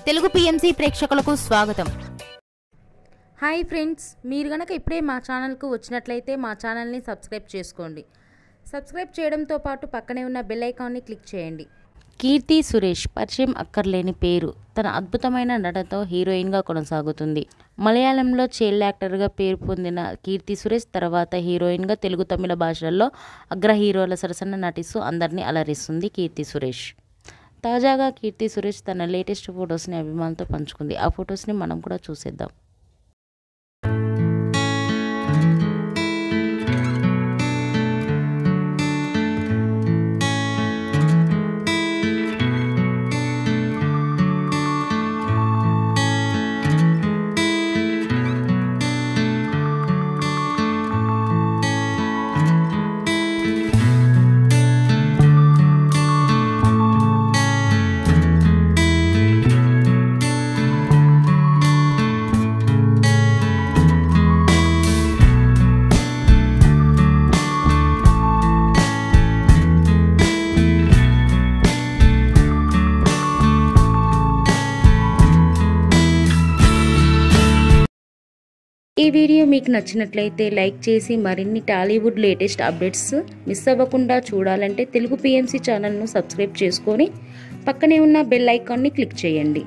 Telugu PMC ప్రేక్షకులకు స్వాగతం. Hi friends, మీరు గనక ఇప్పుడే మా ఛానల్కు వచ్చినట్లయితే మా ఛానల్ని సబ్స్క్రైబ్ చేసుకోండి. సబ్స్క్రైబ్ చేయడంతో పాటు పక్కనే ఉన్న బెల్ ఐకాన్ని క్లిక్ చేయండి. కీర్తి సురేష్ పరిచయం అక్కర్లేని పేరు. తన అద్భుతమైన నటనతో హీరోయిన్గా కొనసాగుతుంది. మలయాళంలో చైల్డ్ యాక్టర్గా పేరు పొందిన కీర్తి సురేష్ తర్వాత హీరోయిన్గా తెలుగు, తమిళ భాషల్లో అగ్ర హీరోల సరసన నటిస్తూ అందరినీ అలరిస్తుంది కీర్తి సురేష్. తాజాగా కీర్తి సురేష్ తన లేటెస్ట్ ఫొటోస్ని అభిమానులతో పంచుకుంది. ఆ ఫొటోస్ని మనం కూడా చూసేద్దాం. ఈ వీడియో మీకు నచ్చినట్లయితే లైక్ చేసి మరిన్ని టాలీవుడ్ లేటెస్ట్ అప్డేట్స్ మిస్ అవ్వకుండా చూడాలంటే తెలుగు పిఎంసి ఛానల్ను సబ్స్క్రైబ్ చేసుకొని పక్కనే ఉన్న బెల్ ఐకాన్ని క్లిక్ చేయండి.